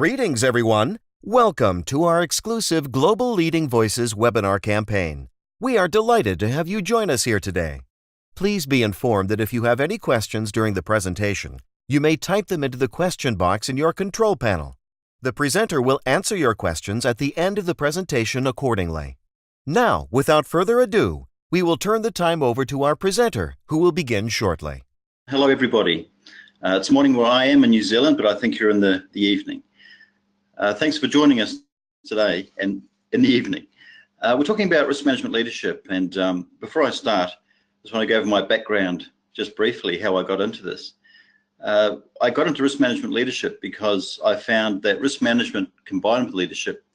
Greetings, everyone. Welcome to our exclusive Global Leading Voices webinar campaign. We are delighted to have you join us here today. Please be informed that if you have any questions during the presentation, you may type them into the question box in your control panel. The presenter will answer your questions at the end of the presentation accordingly. Now, without further ado, we will turn the time over to our presenter, who will begin shortly. Hello, everybody. It's morning where I am in New Zealand, but I think you're in the evening. Thanks for joining us today and in the evening. We're talking about risk management leadership, and before I start, I just want to go over my background just briefly, how I got into this. I got into risk management leadership because I found that risk management combined with leadership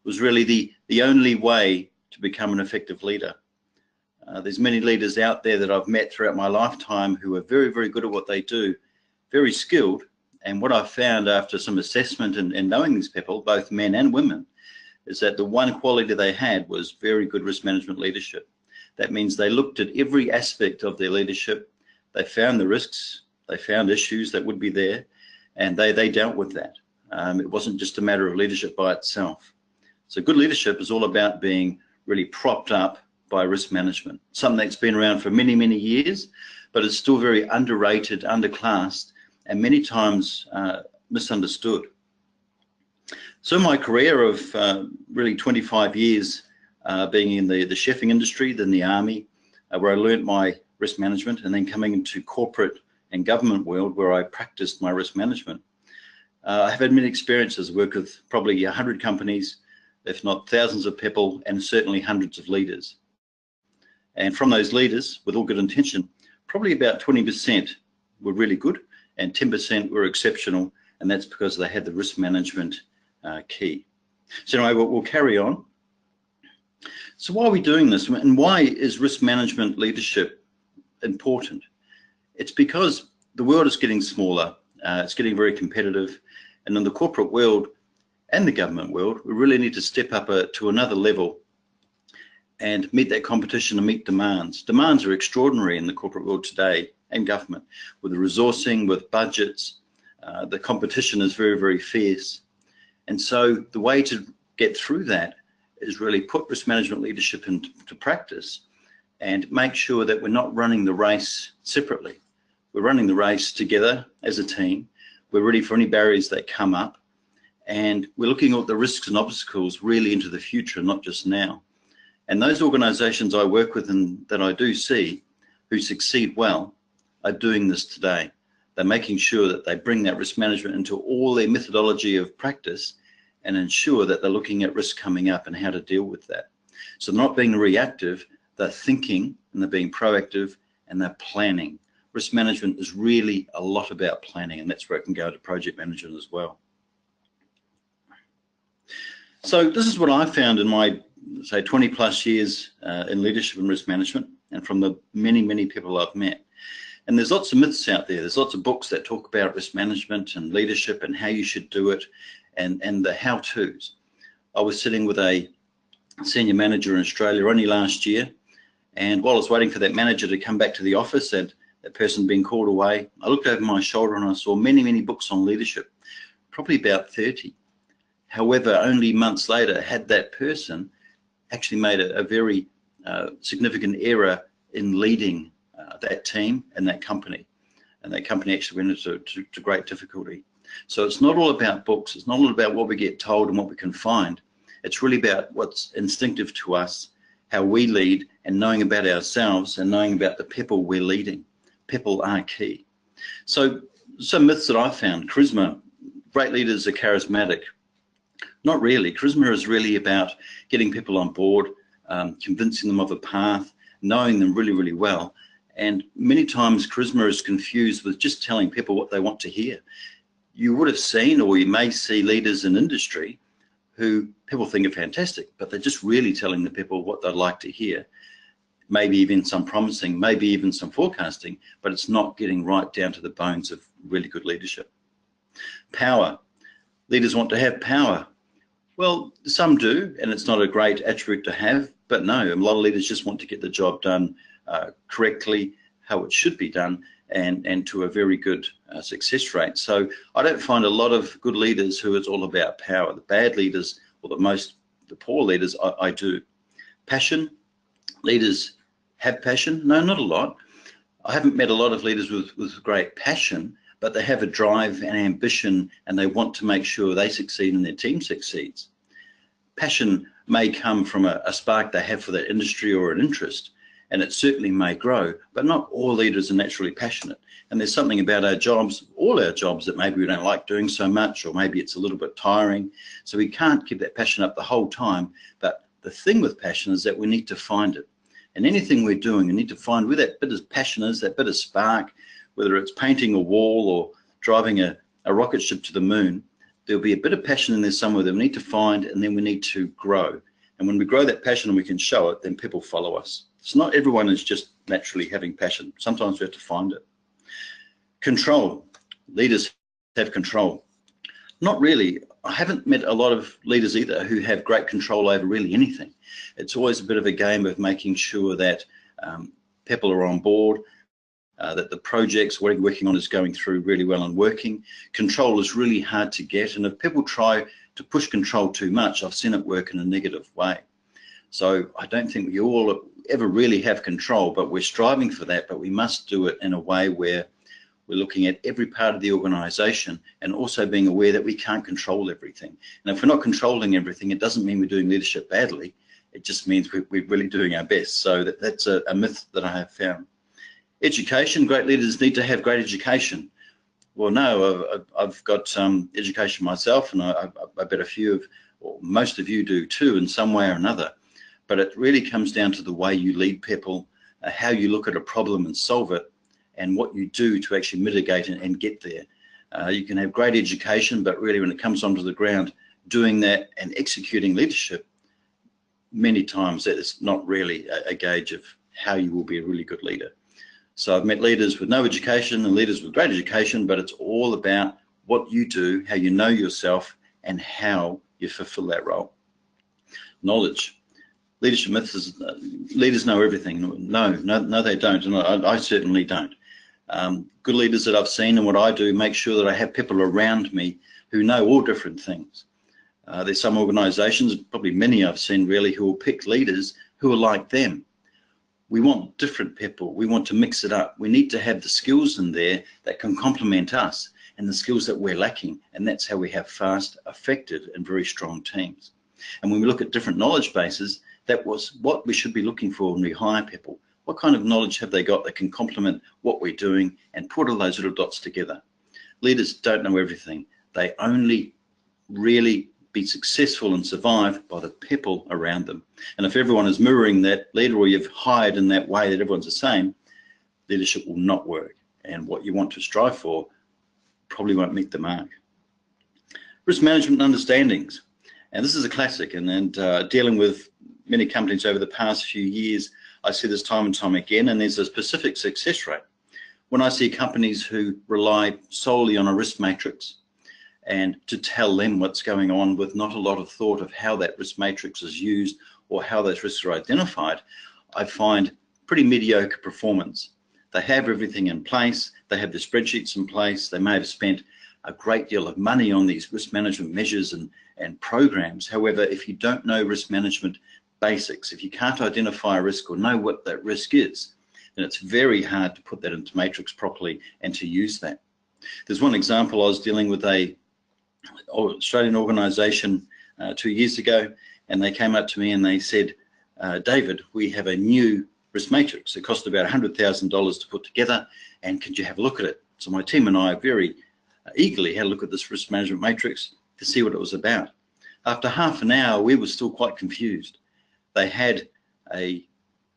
was really the only way to become an effective leader. There's many leaders out there that I've met throughout my lifetime who are very, very good at what they do, very skilled. And what I've found after some assessment and knowing these people, both men and women, is that the one quality they had was very good risk management leadership. That means they looked at every aspect of their leadership. They found the risks, they found issues that would be there, and they dealt with that. It wasn't just a matter of leadership by itself. So good leadership is all about being really propped up by risk management, something that's been around for many, many years, but it's still very underrated, underclassed, and many times misunderstood. So my career of really 25 years being in the chefing industry, then the army, where I learned my risk management, and then coming into corporate and government world where I practiced my risk management. I've had many experiences, work with probably 100 companies, if not thousands of people, and certainly hundreds of leaders. And from those leaders, with all good intention, probably about 20% were really good and 10% were exceptional, and that's because they had the risk management key. So anyway, we'll carry on. So why are we doing this, and why is risk management leadership important? It's because the world is getting smaller, it's getting very competitive, and in the corporate world and the government world, we really need to step up to another level and meet that competition and meet demands. Demands are extraordinary in the corporate world today and government, with the resourcing, with budgets. The competition is very, very fierce. And so the way to get through that is really put risk management leadership into practice and make sure that we're not running the race separately. We're running the race together as a team. We're ready for any barriers that come up. And we're looking at the risks and obstacles really into the future, not just now. And those organizations I work with and that I do see who succeed well are doing this today. They're making sure that they bring that risk management into all their methodology of practice and ensure that they're looking at risk coming up and how to deal with that. So they're not being reactive, they're thinking and they're being proactive and they're planning. Risk management is really a lot about planning, and that's where it can go to project management as well. So this is what I found in my, say, 20 plus years in leadership and risk management, and from the many, many people I've met. And there's lots of myths out there. There's lots of books that talk about risk management and leadership and how you should do it and the how-tos. I was sitting with a senior manager in Australia only last year, and while I was waiting for that manager to come back to the office and that person being called away, I looked over my shoulder and I saw many, many books on leadership, probably about 30. However, only months later had that person actually made a very significant error in leading that team and that company. And that company actually went into great difficulty. So it's not all about books. It's not all about what we get told and what we can find. It's really about what's instinctive to us, how we lead, and knowing about ourselves and knowing about the people we're leading. People are key. So some myths that I found: charisma. Great leaders are charismatic. Not really. Charisma is really about getting people on board, convincing them of a path, knowing them really, really well. And many times charisma is confused with just telling people what they want to hear. You would have seen, or you may see, leaders in industry who people think are fantastic, but they're just really telling the people what they'd like to hear. Maybe even some promising, maybe even some forecasting, but it's not getting right down to the bones of really good leadership. Power. Leaders want to have power. Well, some do, and it's not a great attribute to have, but no, a lot of leaders just want to get the job done correctly, how it should be done, and to a very good success rate. So I don't find a lot of good leaders who it's all about power. The bad leaders, or the poor leaders, I do. Passion, leaders have passion? No, not a lot. I haven't met a lot of leaders with great passion, but they have a drive and ambition, and they want to make sure they succeed and their team succeeds. Passion may come from a spark they have for that industry or an interest, and it certainly may grow, but not all leaders are naturally passionate. And there's something about our jobs, all our jobs, that maybe we don't like doing so much, or maybe it's a little bit tiring. So we can't keep that passion up the whole time. But the thing with passion is that we need to find it. And anything we're doing, we need to find where that bit of passion is, that bit of spark, whether it's painting a wall or driving a rocket ship to the moon. There'll be a bit of passion in there somewhere that we need to find, and then we need to grow. And when we grow that passion and we can show it, then people follow us. So not everyone is just naturally having passion. Sometimes we have to find it. Control. Leaders have control. Not really. I haven't met a lot of leaders either who have great control over really anything. It's always a bit of a game of making sure that people are on board, that the projects, what you're working on, is going through really well and working. Control is really hard to get, and if people try to push control too much, I've seen it work in a negative way. So I don't think we all ever really have control, but we're striving for that, but we must do it in a way where we're looking at every part of the organisation and also being aware that we can't control everything. And if we're not controlling everything, it doesn't mean we're doing leadership badly. It just means we're really doing our best. So that's a myth that I have found. Education, great leaders need to have great education. Well, no, I've got education myself, and I bet a few of, or most of you do too, in some way or another. But it really comes down to the way you lead people, how you look at a problem and solve it, and what you do to actually mitigate and get there. You can have great education, but really when it comes onto the ground, doing that and executing leadership, many times that is not really a gauge of how you will be a really good leader. So I've met leaders with no education and leaders with great education, but it's all about what you do, how you know yourself, and how you fulfill that role. Knowledge. Leadership myth is leaders know everything. No, they don't, and I certainly don't. Good leaders that I've seen and what I do make sure that I have people around me who know all different things. There's some organisations, probably many I've seen really, who will pick leaders who are like them. We want different people. We want to mix it up. We need to have the skills in there that can complement us and the skills that we're lacking. And that's how we have fast, effective, and very strong teams. And when we look at different knowledge bases, that was what we should be looking for when we hire people. What kind of knowledge have they got that can complement what we're doing and put all those little dots together? Leaders don't know everything. They only really be successful and survive by the people around them. And if everyone is mirroring that leader, or you've hired in that way that everyone's the same, leadership will not work. And what you want to strive for probably won't meet the mark. Risk management understandings. And this is a classic, and dealing with many companies over the past few years, I see this time and time again, and there's a specific success rate. When I see companies who rely solely on a risk matrix, and to tell them what's going on with not a lot of thought of how that risk matrix is used or how those risks are identified, I find pretty mediocre performance. They have everything in place, they have the spreadsheets in place, they may have spent a great deal of money on these risk management measures and programs. However, if you don't know risk management basics, if you can't identify a risk or know what that risk is, then it's very hard to put that into matrix properly and to use that. There's one example. I was dealing with a Australian organisation 2 years ago, and they came up to me and they said, David, we have a new risk matrix. It cost about $100,000 to put together, and could you have a look at it? So my team and I very eagerly had a look at this risk management matrix to see what it was about. After half an hour, we were still quite confused. They had a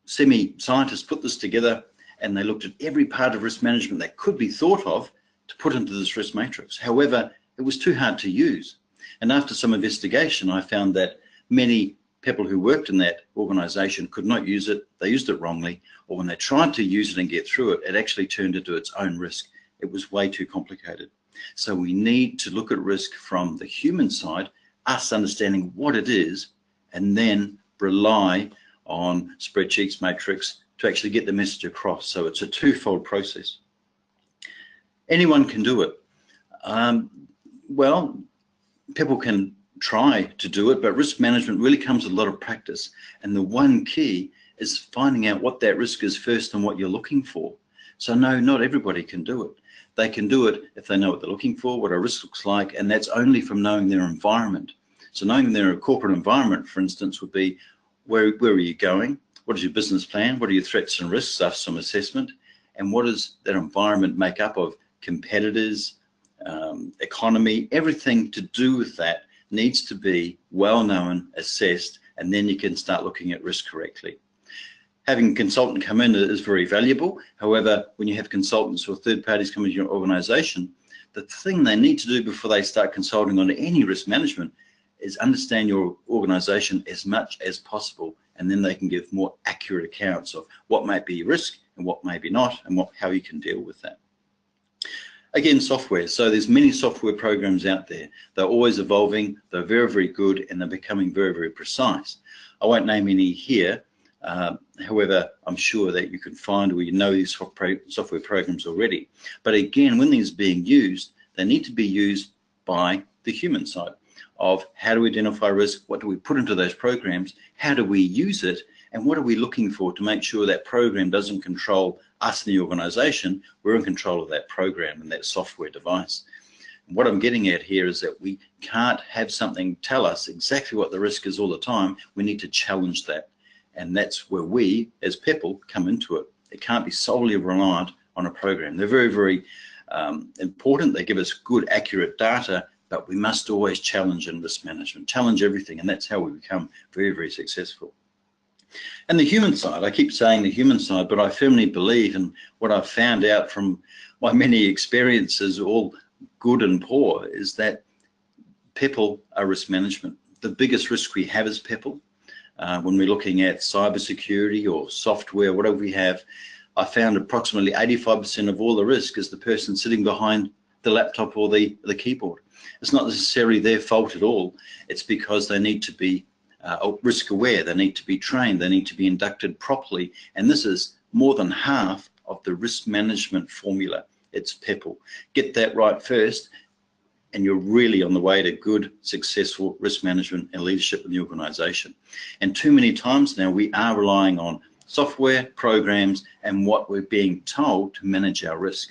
semi-scientist put this together, and they looked at every part of risk management that could be thought of to put into this risk matrix. However, it was too hard to use. And after some investigation, I found that many people who worked in that organisation could not use it. They used it wrongly, or when they tried to use it and get through it, it actually turned into its own risk. It was way too complicated. So we need to look at risk from the human side, us understanding what it is, and then rely on spreadsheets, matrix, to actually get the message across. So it's a twofold process. Anyone can do it. Well, people can try to do it, but risk management really comes with a lot of practice. And the one key is finding out what that risk is first and what you're looking for. So no, not everybody can do it. They can do it if they know what they're looking for, what a risk looks like, and that's only from knowing their environment. So knowing their corporate environment, for instance, would be where are you going? What is your business plan? What are your threats and risks after some assessment? And what does that environment make up of? Competitors, economy, everything to do with that needs to be well known, assessed, and then you can start looking at risk correctly. Having a consultant come in is very valuable. However, when you have consultants or third parties come into your organization, the thing they need to do before they start consulting on any risk management is understand your organization as much as possible, and then they can give more accurate accounts of what might be risk and what may be not, and how you can deal with that. Again, software. So there's many software programs out there. They're always evolving. They're very, very good, and they're becoming very, very precise. I won't name any here. However, I'm sure that you can find or you know these software programs already. But again, when these are being used, they need to be used by the human side of how do we identify risk, what do we put into those programs, how do we use it, and what are we looking for to make sure that program doesn't control us in the organization. We're in control of that program and that software device. And what I'm getting at here is that we can't have something tell us exactly what the risk is all the time. We need to challenge that. And that's where we, as people, come into it. It can't be solely reliant on a program. They're very, very important. They give us good, accurate data, but we must always challenge in risk management, challenge everything, and that's how we become very, very successful. And the human side, I keep saying the human side, but I firmly believe, and what I've found out from my many experiences, all good and poor, is that people are risk management. The biggest risk we have is people. When we're looking at cybersecurity or software, whatever we have, I found approximately 85% of all the risk is the person sitting behind the laptop or the keyboard. It's not necessarily their fault at all. It's because they need to be risk aware, they need to be trained, they need to be inducted properly. And this is more than half of the risk management formula. It's people. Get that right first, and you're really on the way to good, successful risk management and leadership in the organization. And too many times now we are relying on software, programs, and what we're being told to manage our risk.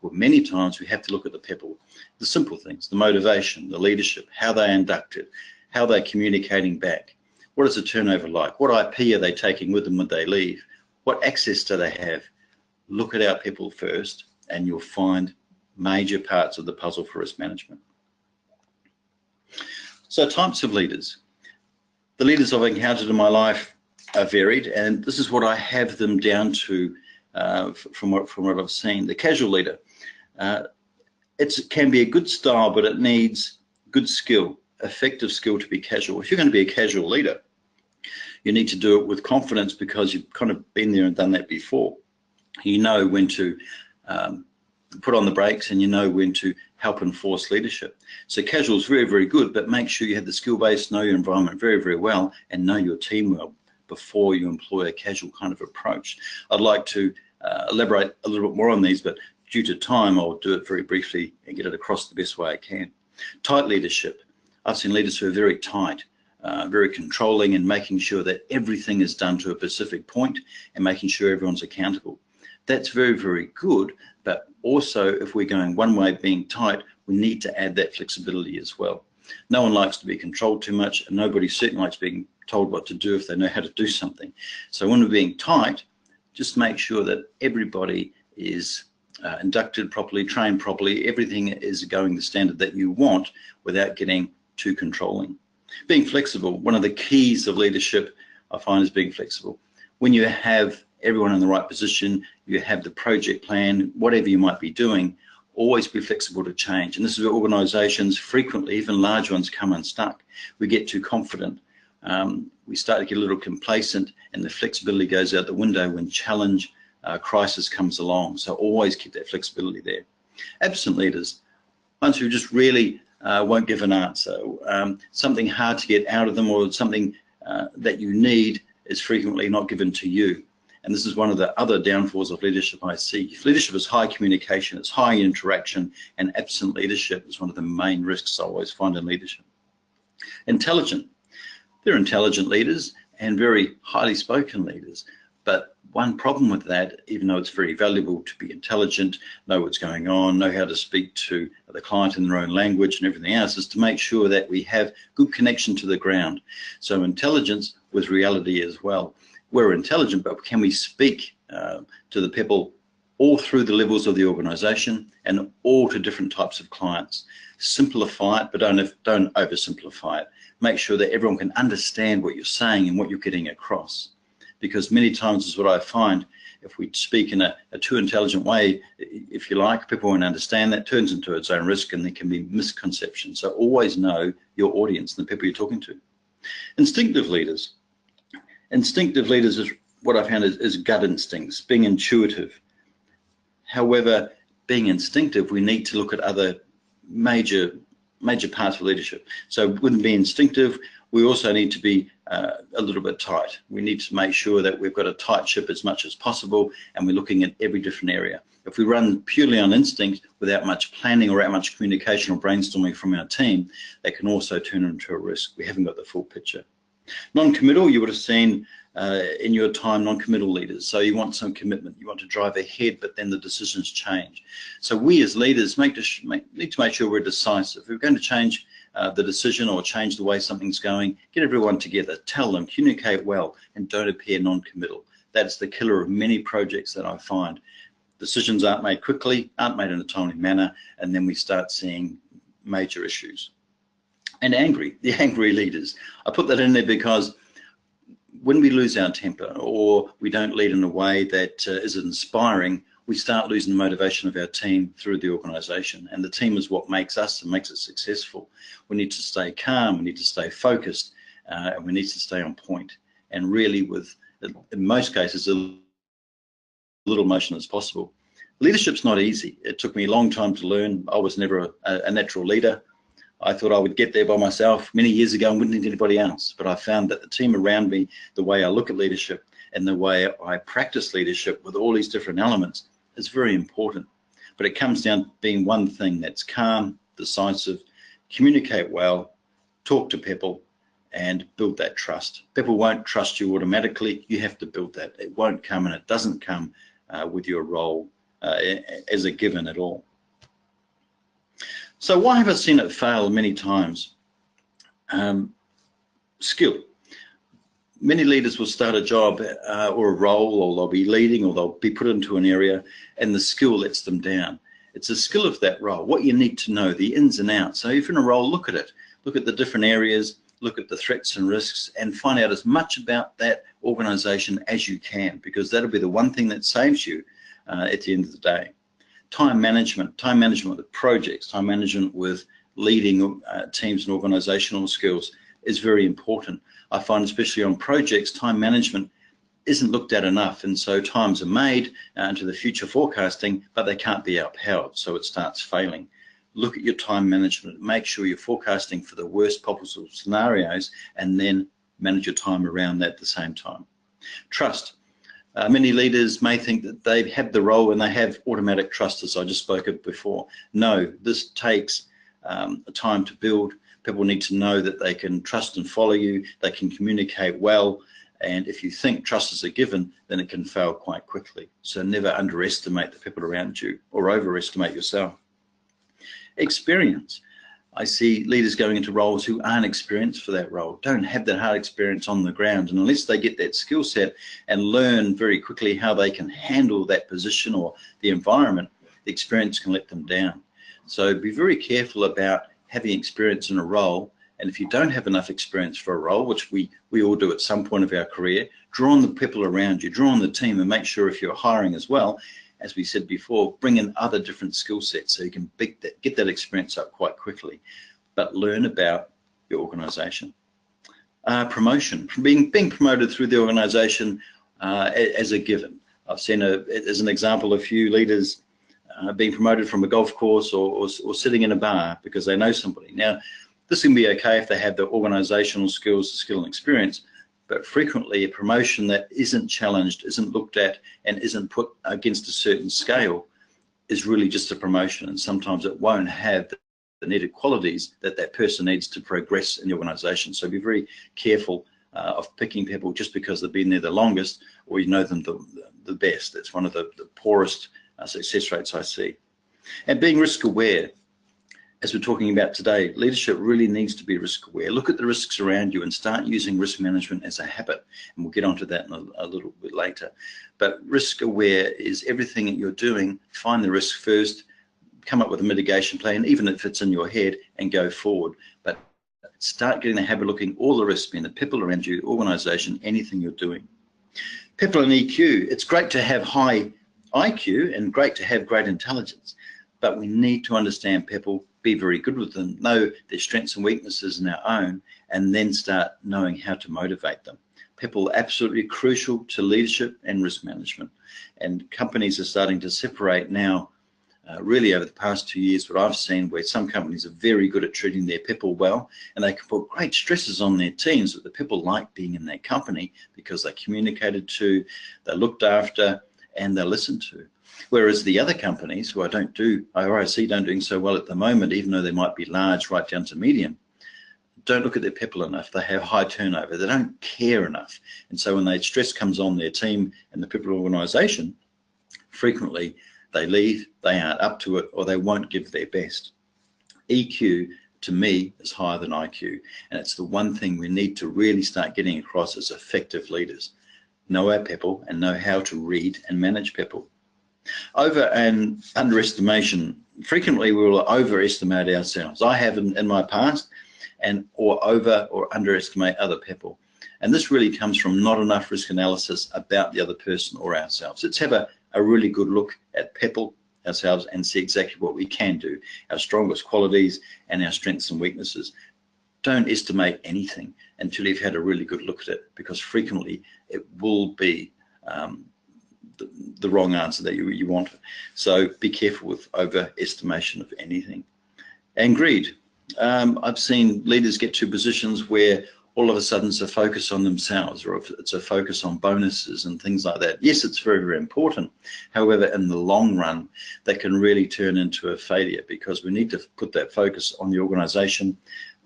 Well, many times we have to look at the people, the simple things, the motivation, the leadership, how they're inducted, how they're communicating back. What is the turnover like? What IP are they taking with them when they leave? What access do they have? Look at our people first, and you'll find major parts of the puzzle for risk management. So types of leaders. The leaders I've encountered in my life are varied, and this is what I have them down to from what I've seen. The casual leader. It can be a good style, but it needs good skill, effective skill to be casual. If you're going to be a casual leader, you need to do it with confidence because you've kind of been there and done that before. You know when to put on the brakes, and you know when to help enforce leadership. So casual is very, very good, but make sure you have the skill base, know your environment very, very well, and know your team well before you employ a casual kind of approach. I'd like to elaborate a little bit more on these, but due to time, I'll do it very briefly and get it across the best way I can. Tight leadership. I've seen leaders who are very tight, very controlling, and making sure that everything is done to a specific point and making sure everyone's accountable. That's very, very good, but also if we're going one way being tight, we need to add that flexibility as well. No one likes to be controlled too much, and nobody certainly likes being told what to do if they know how to do something. So when we're being tight, just make sure that everybody is inducted properly, trained properly, everything is going the standard that you want without getting too controlling. Being flexible, one of the keys of leadership I find is being flexible. When you have everyone in the right position, you have the project plan, whatever you might be doing, always be flexible to change. And this is where organizations frequently, even large ones, come unstuck. We get too confident. We start to get a little complacent, and the flexibility goes out the window when challenge, crisis comes along. So always keep that flexibility there. Absent leaders, ones who just really won't give an answer. Something hard to get out of them, or something that you need is frequently not given to you. And this is one of the other downfalls of leadership I see. If leadership is high communication, it's high interaction, and absent leadership is one of the main risks I always find in leadership. Intelligent. They're intelligent leaders and very highly spoken leaders. But one problem with that, even though it's very valuable to be intelligent, know what's going on, know how to speak to the client in their own language and everything else, is to make sure that we have good connection to the ground. So intelligence with reality as well. We're intelligent, but can we speak to the people all through the levels of the organization and all to different types of clients? Simplify it, but don't oversimplify it. Make sure that everyone can understand what you're saying and what you're getting across. Because many times is what I find, if we speak in a too intelligent way, if you like, people won't understand. That turns into its own risk, and there can be misconceptions. So always know your audience and the people you're talking to. Instinctive leaders. Instinctive leaders is what I found is gut instincts, being intuitive. However, being instinctive, we need to look at other major parts of leadership. So wouldn't be instinctive, we also need to be a little bit tight. We need to make sure that we've got a tight ship as much as possible, and we're looking at every different area. If we run purely on instinct without much planning or without much communication or brainstorming from our team, that can also turn into a risk. We haven't got the full picture. Non-committal, you would have seen in your time, non-committal leaders. So you want some commitment, you want to drive ahead, but then the decisions change. So we as leaders need to make sure we're decisive. If we're going to change the decision or change the way something's going, get everyone together, tell them, communicate well, and don't appear non-committal. That's the killer of many projects that I find. Decisions aren't made quickly, aren't made in a timely manner, and then we start seeing major issues. And the angry leaders. I put that in there because when we lose our temper or we don't lead in a way that is inspiring, we start losing the motivation of our team through the organisation. And the team is what makes us and makes it successful. We need to stay calm, we need to stay focused, and we need to stay on point. And really with, in most cases, a little motion as possible. Leadership's not easy. It took me a long time to learn. I was never a natural leader. I thought I would get there by myself many years ago and wouldn't need anybody else. But I found that the team around me, the way I look at leadership and the way I practice leadership with all these different elements is very important. But it comes down to being one thing, that's calm, decisive, communicate well, talk to people, and build that trust. People won't trust you automatically. You have to build that. It won't come, and it doesn't come with your role as a given at all. So why have I seen it fail many times? Skill. Many leaders will start a job or a role, or they'll be leading, or they'll be put into an area, and the skill lets them down. It's a skill of that role, what you need to know, the ins and outs. So if you're in a role, look at it. Look at the different areas, look at the threats and risks, and find out as much about that organisation as you can, because that'll be the one thing that saves you at the end of the day. Time management with projects, time management with leading teams and organisational skills is very important. I find especially on projects, time management isn't looked at enough, and so times are made into the future forecasting, but they can't be outpowered, so it starts failing. Look at your time management, make sure you're forecasting for the worst possible scenarios, and then manage your time around that at the same time. Trust. Many leaders may think that they have the role and they have automatic trust, as I just spoke of before. No, this takes time to build. People need to know that they can trust and follow you, they can communicate well, and if you think trust is a given, then it can fail quite quickly. So never underestimate the people around you or overestimate yourself. Experience. I see leaders going into roles who aren't experienced for that role, don't have that hard experience on the ground, and unless they get that skill set and learn very quickly how they can handle that position or the environment, the experience can let them down. So be very careful about having experience in a role, and if you don't have enough experience for a role, which we all do at some point of our career, draw on the people around you, draw on the team, and make sure if you're hiring as well, as we said before, bring in other different skill sets so you can get that experience up quite quickly, but learn about your organisation. Promotion, being promoted through the organisation as a given. I've seen as an example a few leaders being promoted from a golf course or sitting in a bar because they know somebody. Now, this can be okay if they have the organisational skills, skill and experience, but frequently a promotion that isn't challenged, isn't looked at, and isn't put against a certain scale is really just a promotion, and sometimes it won't have the needed qualities that that person needs to progress in the organisation. So be very careful of picking people just because they've been there the longest or you know them the best. It's one of the poorest success rates I see. And being risk aware, as we're talking about today, leadership really needs to be risk aware. Look at the risks around you and start using risk management as a habit. And we'll get onto that in a little bit later. But risk aware is everything that you're doing, find the risk first, come up with a mitigation plan, even if it's in your head, and go forward. But start getting the habit of looking all the risks, being the people around you, organisation, anything you're doing. People and EQ, it's great to have high IQ and great to have great intelligence, but we need to understand people, be very good with them, know their strengths and weaknesses in our own, and then start knowing how to motivate them. People are absolutely crucial to leadership and risk management, and companies are starting to separate now, really over the past 2 years, what I've seen, where some companies are very good at treating their people well, and they can put great stresses on their teams, but the people like being in their company because they're communicated to, they're looked after, and they're listened to. Whereas the other companies who I see don't doing so well at the moment, even though they might be large right down to medium, don't look at their people enough. They have high turnover. They don't care enough. And so when the stress comes on their team and the people organisation, frequently they leave, they aren't up to it, or they won't give their best. EQ, to me, is higher than IQ. And it's the one thing we need to really start getting across as effective leaders. Know our people and know how to read and manage people. Over and underestimation. Frequently we will overestimate ourselves. I have in my past, or over or underestimate other people. And this really comes from not enough risk analysis about the other person or ourselves. Let's have a really good look at people, ourselves, and see exactly what we can do, our strongest qualities and our strengths and weaknesses. Don't estimate anything until you've had a really good look at it, because frequently it will be the wrong answer that you want. So be careful with overestimation of anything. And greed. I've seen leaders get to positions where all of a sudden it's a focus on themselves, or if it's a focus on bonuses and things like that. Yes, it's very, very important. However, in the long run, that can really turn into a failure, because we need to put that focus on the organisation,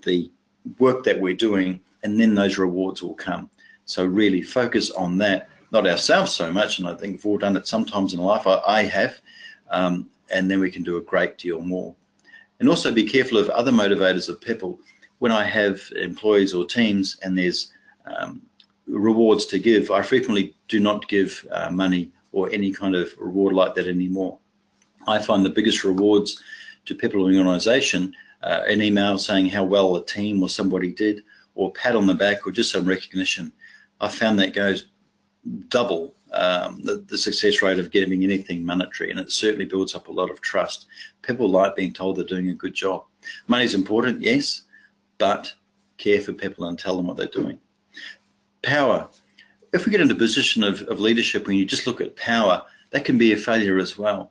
the work that we're doing, and then those rewards will come. So really focus on that, not ourselves so much, and I think we've all done it sometimes in life. I have, and then we can do a great deal more. And also be careful of other motivators of people. When I have employees or teams and there's rewards to give, I frequently do not give money or any kind of reward like that anymore. I find the biggest rewards to people in the organisation, an email saying how well a team or somebody did, or a pat on the back, or just some recognition. I found that goes double the success rate of getting anything monetary, and it certainly builds up a lot of trust. People like being told they're doing a good job. Money's important, yes, but care for people and tell them what they're doing. Power. If we get into a position of leadership, when you just look at power, that can be a failure as well.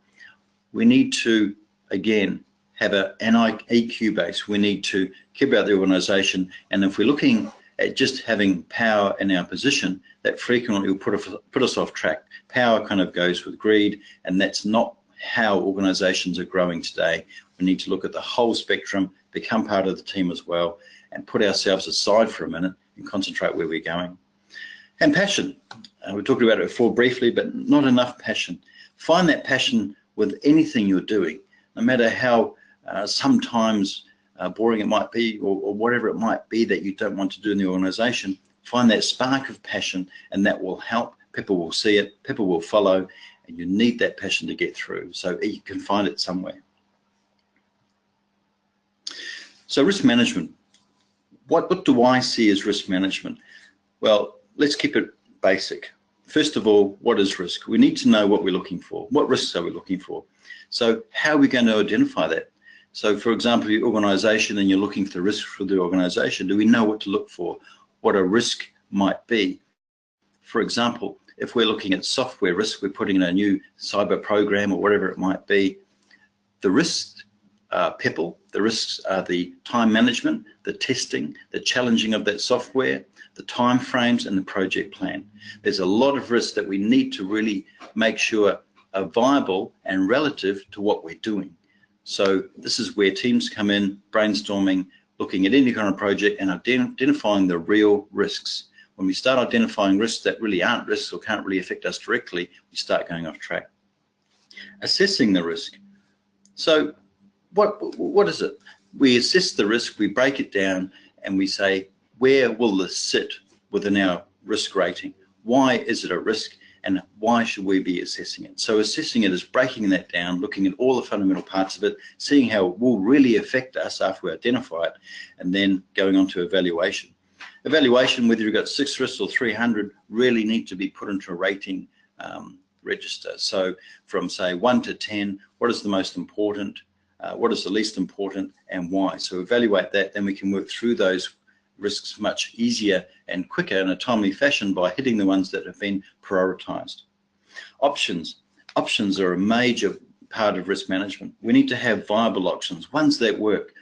We need to, again, have an EQ base. We need to care about the organisation, and if we're looking at just having power in our position, that frequently will put us off track. Power kind of goes with greed, and that's not how organisations are growing today. We need to look at the whole spectrum, become part of the team as well, and put ourselves aside for a minute and concentrate where we're going. And passion. We talked about it before briefly, but not enough passion. Find that passion with anything you're doing, no matter how sometimes boring it might be, or whatever it might be that you don't want to do in the organisation. Find that spark of passion, and that will help. People will see it, people will follow, and you need that passion to get through. So you can find it somewhere. So risk management. What do I see as risk management? Well, let's keep it basic. First of all, what is risk? We need to know what we're looking for. What risks are we looking for? So how are we going to identify that? So for example, your organisation, and you're looking for the risks for the organisation, do we know what to look for? What a risk might be? For example, if we're looking at software risk, we're putting in a new cyber program or whatever it might be, the risks are people, the risks are the time management, the testing, the challenging of that software, the time frames, and the project plan. There's a lot of risks that we need to really make sure are viable and relative to what we're doing. So this is where teams come in, brainstorming, looking at any kind of project and identifying the real risks. When we start identifying risks that really aren't risks or can't really affect us directly, we start going off track. Assessing the risk. So what is it? We assess the risk, we break it down, and we say, where will this sit within our risk rating? Why is it a risk, and why should we be assessing it? So assessing it is breaking that down, looking at all the fundamental parts of it, seeing how it will really affect us after we identify it, and then going on to evaluation. Evaluation, whether you've got 6 risks or 300, really need to be put into a rating register. So from say 1 to 10, what is the most important? What is the least important, and why? So evaluate that, then we can work through those risks much easier and quicker in a timely fashion by hitting the ones that have been prioritized. Options. Options are a major part of risk management. We need to have viable options, ones that work.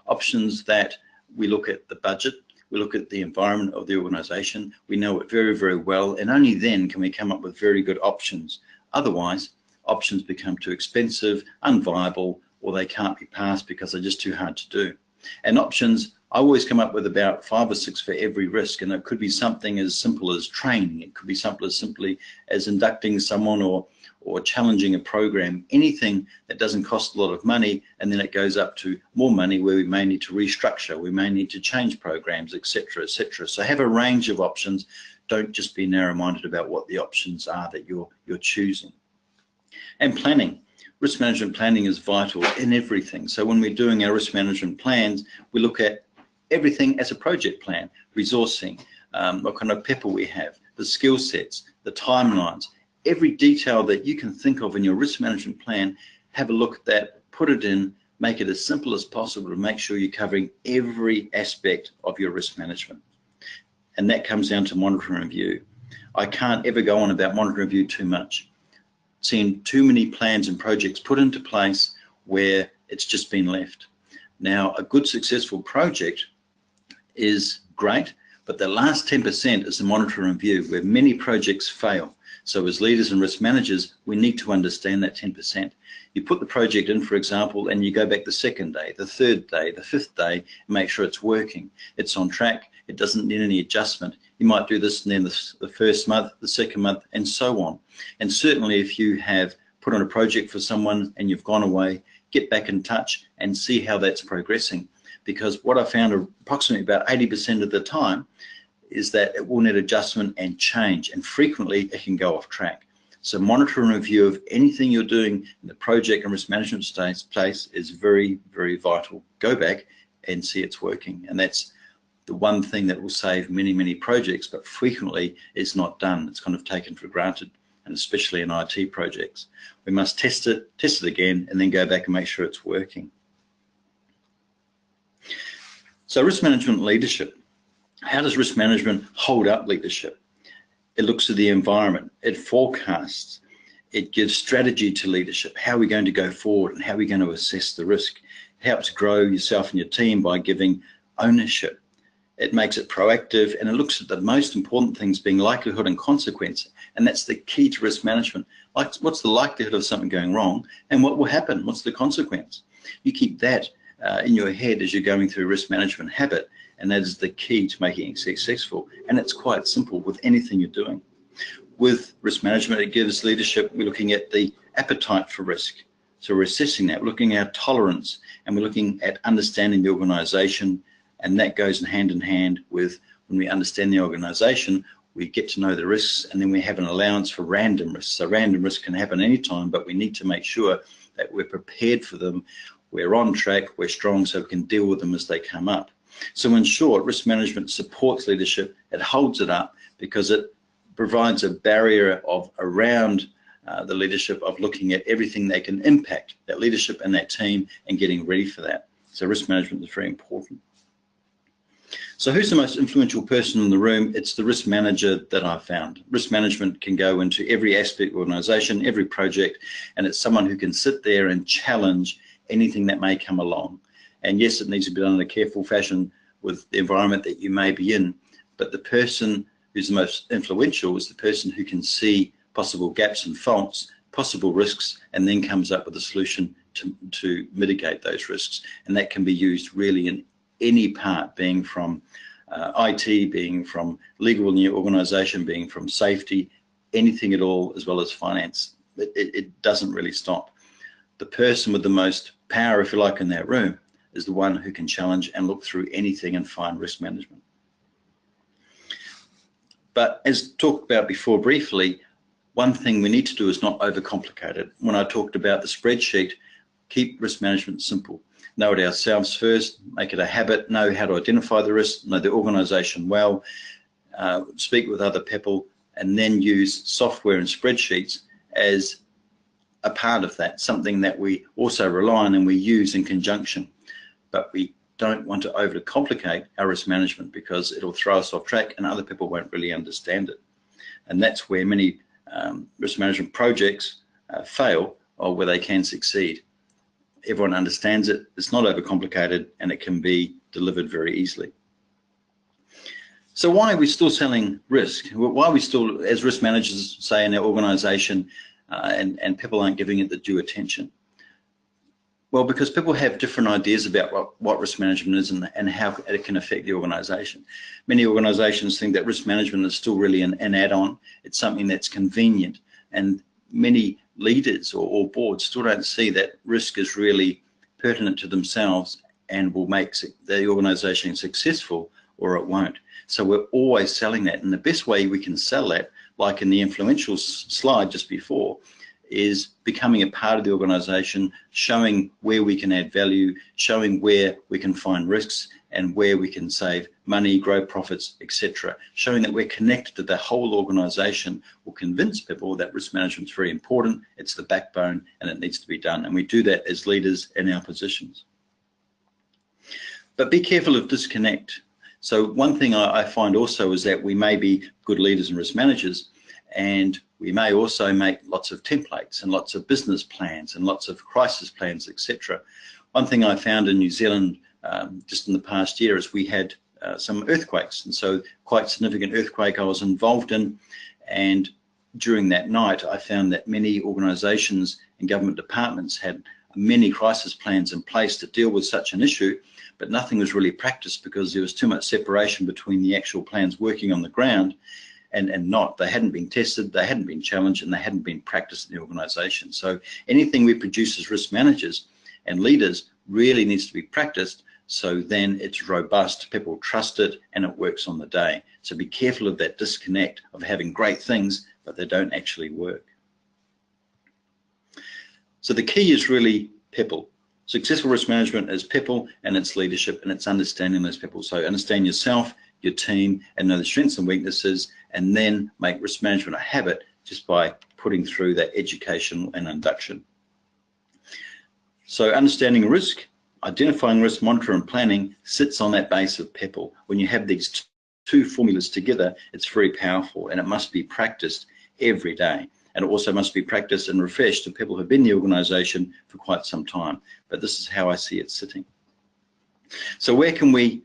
Options that we look at the budget, we look at the environment of the organization, we know it very, very well, and only then can we come up with very good options. Otherwise, options become too expensive, unviable, or they can't be passed because they're just too hard to do. And options, I always come up with about 5 or 6 for every risk, and it could be something as simple as training, it could be simply as inducting someone or challenging a program, anything that doesn't cost a lot of money, and then it goes up to more money where we may need to restructure, we may need to change programs, etc., etc. So have a range of options. Don't just be narrow-minded about what the options are that you're choosing. And planning. Risk management planning is vital in everything. So when we're doing our risk management plans, we look at everything as a project plan, resourcing, what kind of people we have, the skill sets, the timelines, every detail that you can think of in your risk management plan. Have a look at that, put it in, make it as simple as possible to make sure you're covering every aspect of your risk management. And that comes down to monitor and review. I can't ever go on about monitor and review too much. Seen too many plans and projects put into place where it's just been left. Now, a good successful project is great, but the last 10% is the monitor and review, where many projects fail. So as leaders and risk managers, we need to understand that 10%. You put the project in, for example, and you go back the 2nd day, the 3rd day, the 5th day, and make sure it's working, it's on track, it doesn't need any adjustment. You might do this and then the 1st month, the 2nd month, and so on. And certainly if you have put on a project for someone and you've gone away, get back in touch and see how that's progressing. Because what I found approximately about 80% of the time is that it will need adjustment and change, and frequently it can go off track. So monitor and review of anything you're doing in the project and risk management place is very, very vital. Go back and see it's working. And that's the one thing that will save many, many projects, but frequently it's not done. It's kind of taken for granted, and especially in IT projects. We must test it again, and then go back and make sure it's working. So risk management leadership. How does risk management hold up leadership? It looks at the environment, it forecasts, it gives strategy to leadership. How are we going to go forward and how are we going to assess the risk? It helps grow yourself and your team by giving ownership. It makes it proactive, and it looks at the most important things being likelihood and consequence. And that's the key to risk management. Like, what's the likelihood of something going wrong, and what will happen? What's the consequence? You keep that in your head as you're going through a risk management habit, and that is the key to making it successful. And it's quite simple with anything you're doing. With risk management, it gives leadership. We're looking at the appetite for risk. So we're assessing that, we're looking at our tolerance, and we're looking at understanding the organization. And that goes hand in hand with, when we understand the organization, we get to know the risks, and then we have an allowance for random risks. So random risks can happen anytime, but we need to make sure that we're prepared for them. We're on track, we're strong, so we can deal with them as they come up. So in short, risk management supports leadership. It holds it up because it provides a barrier around the leadership of looking at everything that can impact that leadership and that team and getting ready for that. So risk management is very important. So who's the most influential person in the room? It's the risk manager that I've found. Risk management can go into every aspect of the organization, every project, and it's someone who can sit there and challenge anything that may come along. And yes, it needs to be done in a careful fashion with the environment that you may be in, but the person who's the most influential is the person who can see possible gaps and faults, possible risks, and then comes up with a solution to mitigate those risks. And that can be used really in any part, being from IT, being from legal in your organisation, being from safety, anything at all, as well as finance. It doesn't really stop. The person with the most power, if you like, in that room is the one who can challenge and look through anything and find risk management. But as talked about before briefly, one thing we need to do is not overcomplicate it. When I talked about the spreadsheet, keep risk management simple. Know it ourselves first, make it a habit, know how to identify the risk, know the organisation well, speak with other people, and then use software and spreadsheets as a part of that, something that we also rely on and we use in conjunction. But we don't want to overcomplicate our risk management because it'll throw us off track and other people won't really understand it. And that's where many risk management projects fail, or where they can succeed. Everyone understands it, it's not overcomplicated, and it can be delivered very easily. So why are we still selling risk? Why are we still, as risk managers, say in our organisation, and people aren't giving it the due attention? Well, because people have different ideas about what risk management is and how it can affect the organisation. Many organisations think that risk management is still really an add-on. It's something that's convenient, and many leaders or boards still don't see that risk is really pertinent to themselves and will make the organisation successful, or it won't. So we're always selling that, and the best way we can sell that, like in the influential slide just before, is becoming a part of the organisation, showing where we can add value, showing where we can find risks and where we can save money, grow profits, etc. Showing that we're connected to the whole organisation will convince people that risk management is very important, it's the backbone, and it needs to be done. And we do that as leaders in our positions. But be careful of disconnect. So one thing I find also is that we may be good leaders and risk managers, and we may also make lots of templates and lots of business plans and lots of crisis plans, etc. One thing I found in New Zealand just in the past year is we had some earthquakes, and so quite significant earthquake I was involved in, and during that night I found that many organisations and government departments had many crisis plans in place to deal with such an issue, but nothing was really practiced because there was too much separation between the actual plans working on the ground and not. They hadn't been tested, they hadn't been challenged, and they hadn't been practiced in the organisation. So anything we produce as risk managers and leaders really needs to be practiced, so then it's robust, people trust it, and it works on the day. So be careful of that disconnect of having great things, but they don't actually work. So the key is really people. Successful risk management is people and its leadership, and it's understanding those people. So understand yourself, your team, and know the strengths and weaknesses, and then make risk management a habit just by putting through that education and induction. So understanding risk, identifying risk, monitor and planning sits on that base of people. When you have these two formulas together, it's very powerful, and it must be practiced every day. And it also must be practiced and refreshed to people who have been in the organisation for quite some time. But this is how I see it sitting. So where can we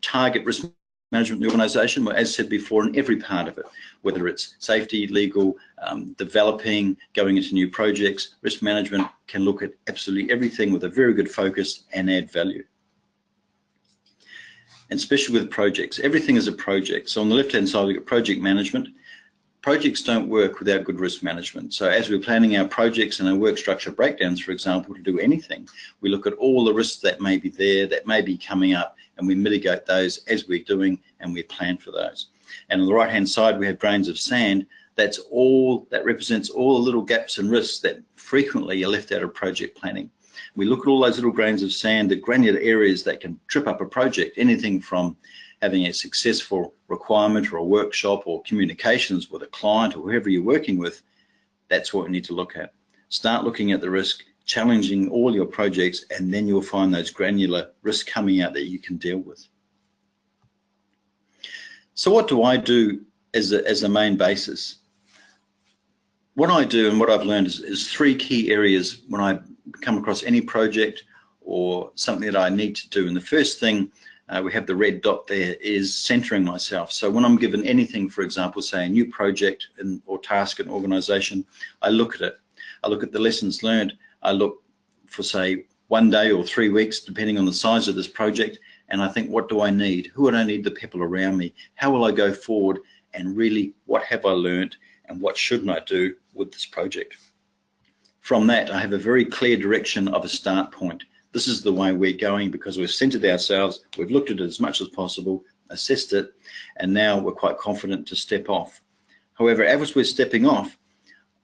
target risk management in the organisation? Well, as said before, in every part of it, whether it's safety, legal, developing, going into new projects, risk management can look at absolutely everything with a very good focus and add value. And especially with projects, everything is a project. So on the left-hand side, we've got project management. Projects don't work without good risk management. So as we're planning our projects and our work structure breakdowns, for example, to do anything, we look at all the risks that may be there, that may be coming up, and we mitigate those as we're doing, and we plan for those. And on the right-hand side, we have grains of sand. That's all, that represents all the little gaps and risks that frequently are left out of project planning. We look at all those little grains of sand, the granular areas that can trip up a project, anything from having a successful requirement or a workshop or communications with a client or whoever you're working with. That's what we need to look at. Start looking at the risk, challenging all your projects, and then you'll find those granular risks coming out that you can deal with. So what do I do as a main basis? what I do and what I've learned is three key areas when I come across any project or something that I need to do. And the first thing, we have the red dot there, is centering myself. So when I'm given anything, for example, say a new project or task in an organization, I look at it. I look at the lessons learned. I look for, say, 1 day or 3 weeks, depending on the size of this project, and I think, what do I need? Who would I need? The people around me. How will I go forward? And really, what have I learned and what shouldn't I do with this project? From that, I have a very clear direction of a start point. This is the way we're going because we've centered ourselves, we've looked at it as much as possible, assessed it, and now we're quite confident to step off. However, as we're stepping off,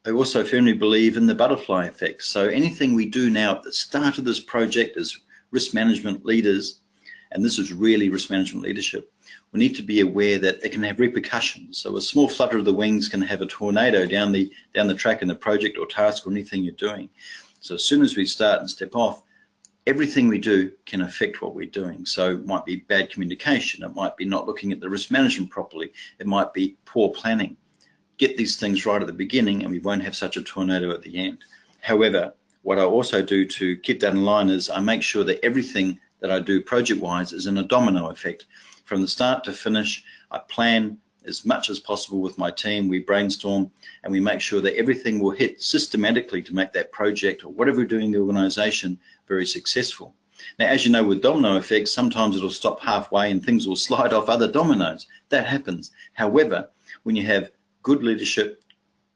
I also firmly believe in the butterfly effect. So anything we do now at the start of this project as risk management leaders, and this is really risk management leadership, we need to be aware that it can have repercussions. So a small flutter of the wings can have a tornado down the track in the project or task or anything you're doing. So as soon as we start and step off, everything we do can affect what we're doing. So it might be bad communication, it might be not looking at the risk management properly, it might be poor planning. Get these things right at the beginning and we won't have such a tornado at the end. However, what I also do to keep that in line is I make sure that everything that I do project-wise is in a domino effect. From the start to finish, I plan as much as possible with my team, we brainstorm, and we make sure that everything will hit systematically to make that project or whatever we're doing in the organization very successful. Now, as you know, with domino effects, sometimes it'll stop halfway and things will slide off other dominoes. That happens. However, when you have good leadership,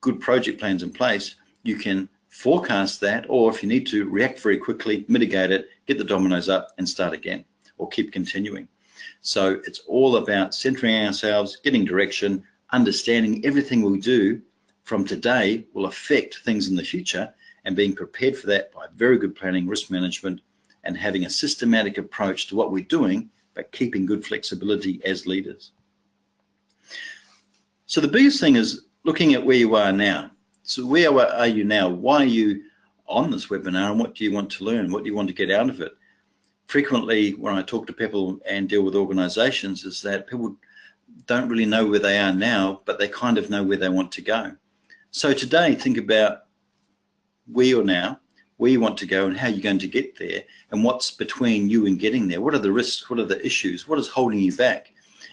good project plans in place, you can forecast that, or if you need to, react very quickly, mitigate it, get the dominoes up and start again, or keep continuing. So it's all about centering ourselves, getting direction, understanding everything we do from today will affect things in the future, and being prepared for that by very good planning, risk management, and having a systematic approach to what we're doing, but keeping good flexibility as leaders. So the biggest thing is looking at where you are now. So where are you now? Why are you on this webinar, and what do you want to learn? What do you want to get out of it? Frequently, when I talk to people and deal with organizations, is that people don't really know where they are now, but they kind of know where they want to go. So today, think about where you're now, where you want to go and how you're going to get there, and what's between you and getting there. What are the risks? What are the issues? What is holding you back?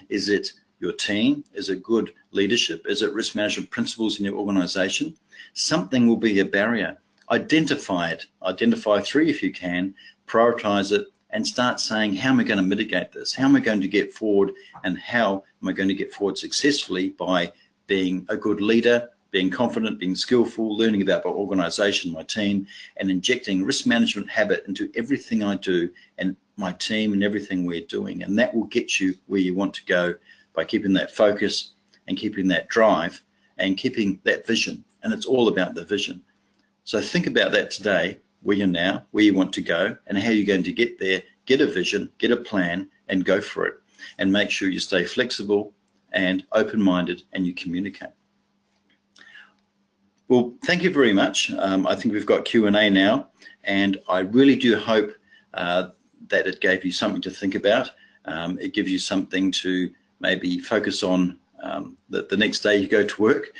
Is it your team? Is it good leadership? Is it risk management principles in your organization? Something will be a barrier. Identify it. Identify 3 if you can, prioritize it, and start saying, how am I going to mitigate this? How am I going to get forward, and how am I going to get forward successfully by being a good leader, being confident, being skillful, learning about my organization, my team, and injecting risk management habit into everything I do and my team and everything we're doing. And that will get you where you want to go by keeping that focus and keeping that drive and keeping that vision. And it's all about the vision. So think about that today, where you're now, where you want to go, and how you're going to get there. Get a vision, get a plan, and go for it. And make sure you stay flexible and open-minded and you communicate. Well, thank you very much. I think we've got Q&A now, and I really do hope that it gave you something to think about. It gives you something to maybe focus on the next day you go to work.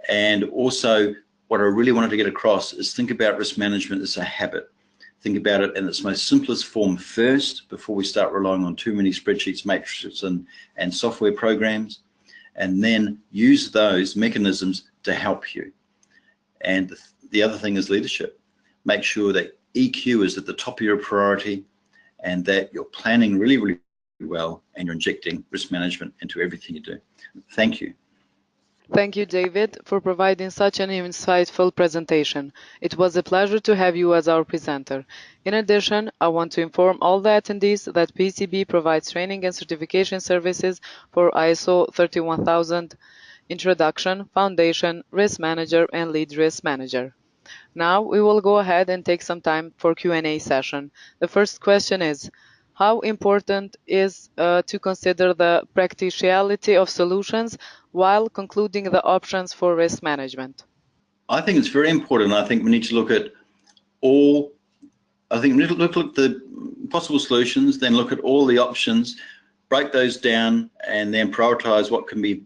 And also, what I really wanted to get across is think about risk management as a habit. Think about it in its most simplest form first, before we start relying on too many spreadsheets, matrices, and software programs, and then use those mechanisms to help you. And the other thing is leadership. Make sure that EQ is at the top of your priority, and that you're planning really, really well, and you're injecting risk management into everything you do. Thank you. Thank you, David, for providing such an insightful presentation. It was a pleasure to have you as our presenter. In addition, I want to inform all the attendees that PCB provides training and certification services for ISO 31000 Introduction, Foundation, Risk Manager, and Lead Risk Manager. Now we will go ahead and take some time for Q&A session. The first question is, how important is to consider the practicality of solutions while concluding the options for risk management? I think it's very important. I think we need to look at all, I think we need to look at the possible solutions, then look at all the options, break those down, and then prioritize what can be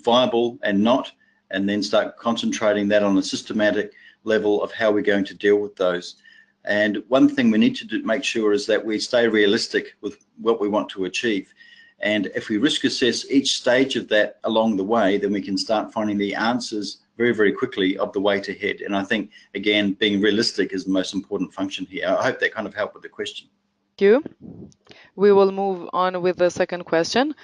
viable and not, and then start concentrating that on a systematic level of how we're going to deal with those. And one thing we need to make sure is that we stay realistic with what we want to achieve. And if we risk assess each stage of that along the way, then we can start finding the answers very, very quickly of the way to head. And I think, again, being realistic is the most important function here. I hope that kind of helped with the question. Thank you. We will move on with the second question.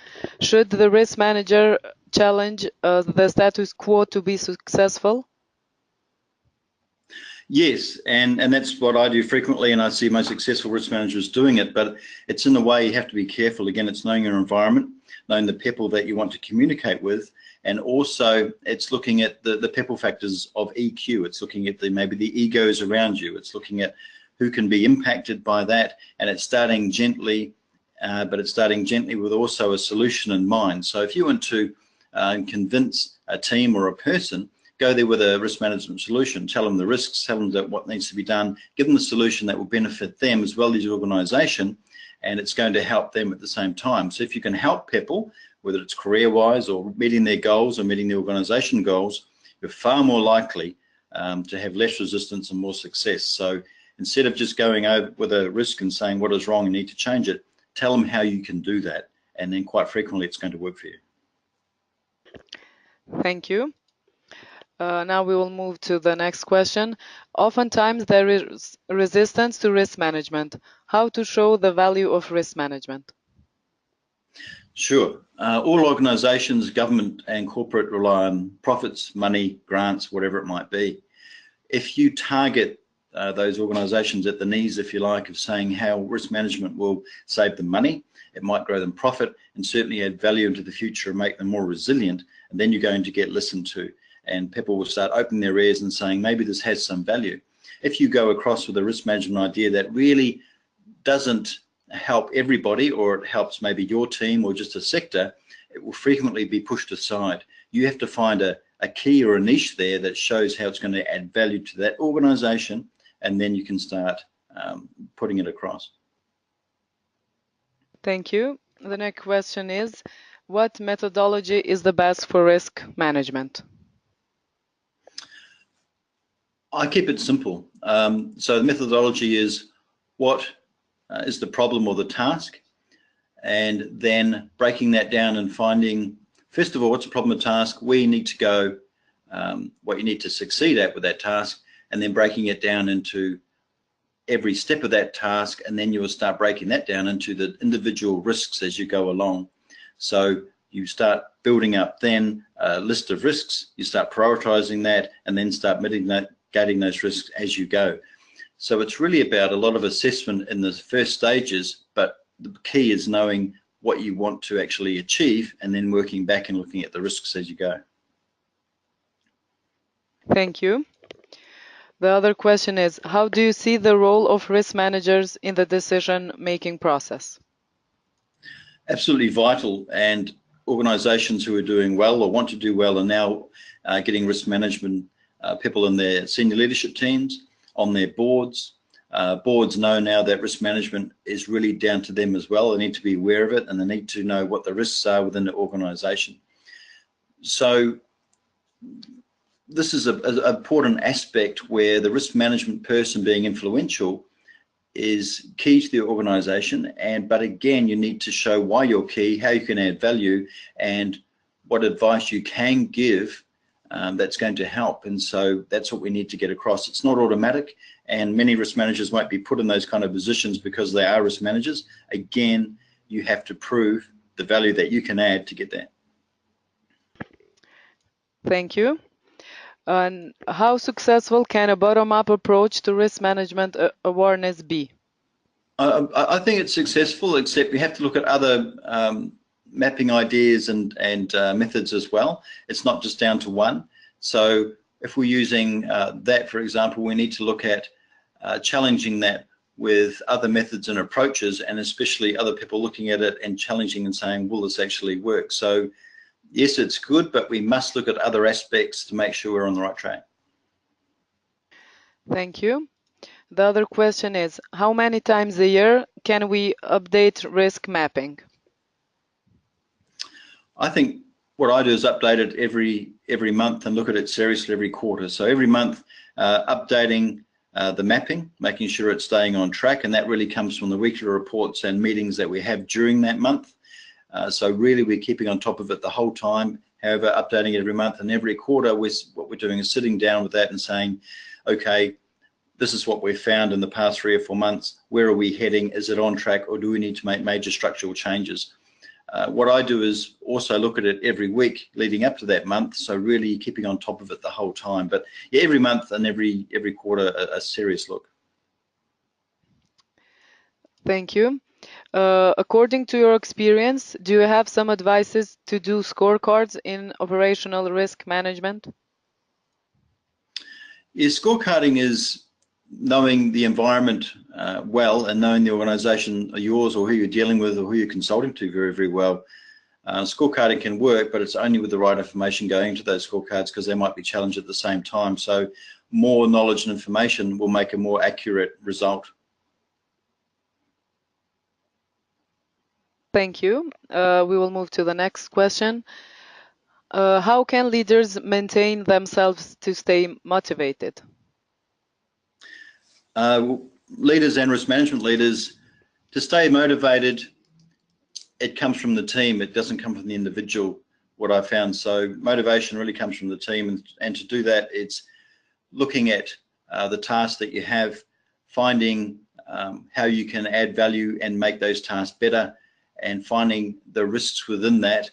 Should the risk manager challenge the status quo to be successful? Yes, and that's what I do frequently, and I see most successful risk managers doing it, but it's in a way you have to be careful. Again, it's knowing your environment, knowing the people that you want to communicate with, and also it's looking at the people factors of EQ. It's looking at maybe the egos around you. It's looking at who can be impacted by that, and it's starting gently, but it's starting gently with also a solution in mind. So if you want to convince a team or a person, go there with a risk management solution, tell them the risks, tell them that what needs to be done, give them the solution that will benefit them as well as your organisation, and it's going to help them at the same time. So if you can help people, whether it's career-wise or meeting their goals or meeting the organisation goals, you're far more likely to have less resistance and more success. So instead of just going over with a risk and saying what is wrong and need to change it, tell them how you can do that, and then quite frequently it's going to work for you. Thank you. Now we will move to the next question. Oftentimes there is resistance to risk management. How to show the value of risk management? Sure. All organisations, government and corporate, rely on profits, money, grants, whatever it might be. If you target those organisations at the knees, if you like, of saying how risk management will save them money, it might grow them profit and certainly add value into the future and make them more resilient, and then you're going to get listened to. And people will start opening their ears and saying, maybe this has some value. If you go across with a risk management idea that really doesn't help everybody, or it helps maybe your team or just a sector, it will frequently be pushed aside. You have to find a key or a niche there that shows how it's going to add value to that organisation, and then you can start putting it across. Thank you. The next question is, what methodology is the best for risk management? I keep it simple. So the methodology is what is the problem or the task, and then breaking that down and finding, first of all, what's the problem or task, where you need to go, what you need to succeed at with that task, and then breaking it down into every step of that task, and then you will start breaking that down into the individual risks as you go along. So you start building up then a list of risks, you start prioritizing that, and then start mitigating those risks as you go. So it's really about a lot of assessment in the first stages, but the key is knowing what you want to actually achieve and then working back and looking at the risks as you go. Thank you. The other question is, how do you see the role of risk managers in the decision-making process? Absolutely vital, and organisations who are doing well or want to do well are now getting risk management people in their senior leadership teams, on their boards. Boards know now that risk management is really down to them as well. They need to be aware of it, and they need to know what the risks are within the organisation. So this is an important aspect where the risk management person being influential is key to the organisation, but again, you need to show why you're key, how you can add value, and what advice you can give that's going to help. And so that's what we need to get across. It's not automatic, and many risk managers won't be put in those kind of positions because they are risk managers. Again, you have to prove the value that you can add to get there. Thank you. And how successful can a bottom-up approach to risk management awareness be? I think it's successful, except we have to look at other mapping ideas and methods as well. It's not just down to one. So if we're using that, for example, we need to look at challenging that with other methods and approaches, and especially other people looking at it and challenging and saying, will this actually work? So yes, it's good, but we must look at other aspects to make sure we're on the right track. Thank you. The other question is, how many times a year can we update risk mapping? I think What I do is update it every month and look at it seriously every quarter. So every month, updating the mapping, making sure it's staying on track, and that really comes from the weekly reports and meetings that we have during that month. So really we're keeping on top of it the whole time. However, updating it every month and every quarter, what we're doing is sitting down with that and saying, okay, this is what we've found in the past 3 or 4 months. Where are we heading? Is it on track, or do we need to make major structural changes? What I do is also look at it every week leading up to that month, so really keeping on top of it the whole time. But yeah, every month and every quarter, a serious look. Thank you. According to your experience, do you have some advices to do scorecards in operational risk management? Yeah, scorecarding is knowing the environment well, and knowing the organisation, yours or who you're dealing with or who you're consulting to, very, very well. Scorecarding can work, but it's only with the right information going into those scorecards, because they might be challenged at the same time. So more knowledge and information will make a more accurate result. Thank you. We will move to the next question. How can leaders maintain themselves to stay motivated? Leaders and risk management leaders, to stay motivated, it comes from the team. It doesn't come from the individual, what I found. So motivation really comes from the team, and to do that, it's looking at the tasks that you have, finding how you can add value and make those tasks better, and finding the risks within that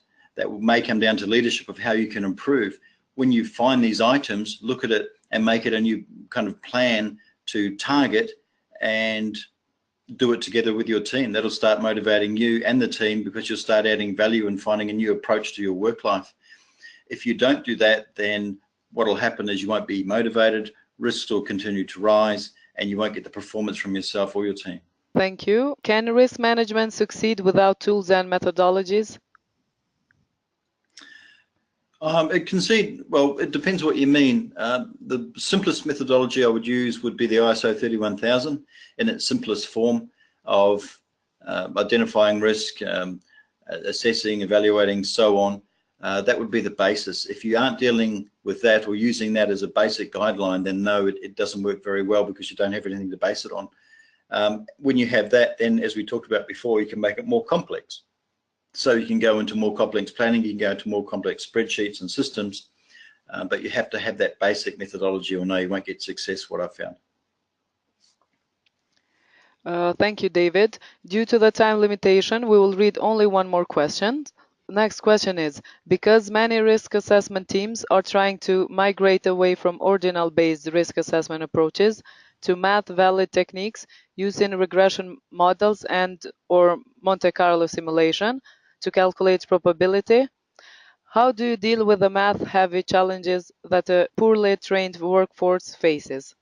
may come down to leadership of how you can improve. When you find these items, look at it and make it a new kind of plan to target, and do it together with your team. That'll start motivating you and the team, because you'll start adding value and finding a new approach to your work life. If you don't do that, then what will happen is you won't be motivated, risks will continue to rise, and you won't get the performance from yourself or your team. Thank you. Can risk management succeed without tools and methodologies? It can see, well, it depends what you mean. The simplest methodology I would use would be the ISO 31000 in its simplest form of identifying risk, assessing, evaluating, so on. That would be the basis. If you aren't dealing with that or using that as a basic guideline, then no, it doesn't work very well, because you don't have anything to base it on. When you have that, then, as we talked about before, you can make it more complex. So you can go into more complex planning, you can go into more complex spreadsheets and systems, but you have to have that basic methodology, or no, you won't get success, what I've found. Thank you, David. Due to the time limitation, we will read only one more question. The next question is, because many risk assessment teams are trying to migrate away from ordinal-based risk assessment approaches to math-valid techniques using regression models and/or Monte Carlo simulation to calculate probability, how do you deal with the math-heavy challenges that a poorly trained workforce faces?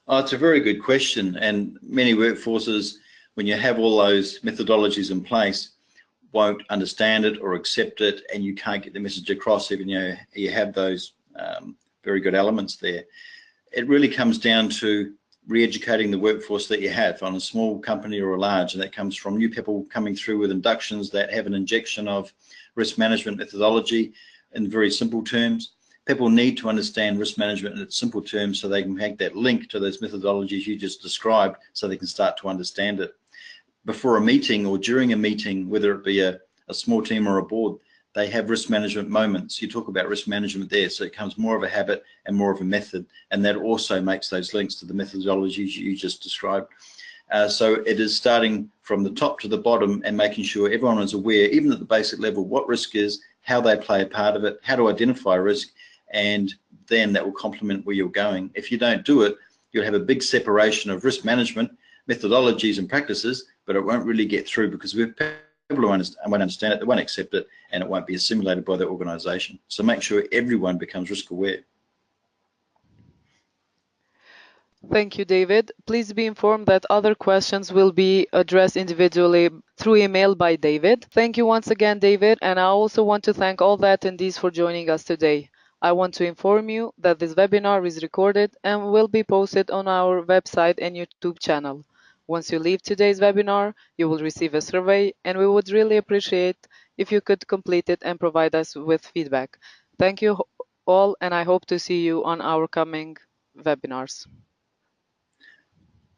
Oh, it's a very good question, and many workforces, when you have all those methodologies in place, won't understand it or accept it, and you can't get the message across, even though you have those very good elements there. It really comes down to re-educating the workforce that you have on a small company or a large, and that comes from new people coming through with inductions that have an injection of risk management methodology in very simple terms. People need to understand risk management in its simple terms, so they can make that link to those methodologies you just described, so they can start to understand it. Before a meeting or during a meeting, whether it be a small team or a board, they have risk management moments. You talk about risk management there, so it becomes more of a habit and more of a method, and that also makes those links to the methodologies you just described. So it is starting from the top to the bottom and making sure everyone is aware, even at the basic level, what risk is, how they play a part of it, how to identify risk, and then that will complement where you're going. If you don't do it, you'll have a big separation of risk management methodologies and practices, but it won't really get through, because we've people who won't understand it, they won't accept it, and it won't be assimilated by the organisation. So make sure everyone becomes risk aware. Thank you, David. Please be informed that other questions will be addressed individually through email by David. Thank you once again, David, and I also want to thank all the attendees for joining us today. I want to inform you that this webinar is recorded and will be posted on our website and YouTube channel. Once you leave today's webinar, you will receive a survey, and we would really appreciate if you could complete it and provide us with feedback. Thank you all, and I hope to see you on our coming webinars.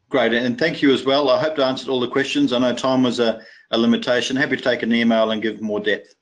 Great, and thank you as well. I hope I answered all the questions. I know time was a limitation. Happy to take an email and give more depth.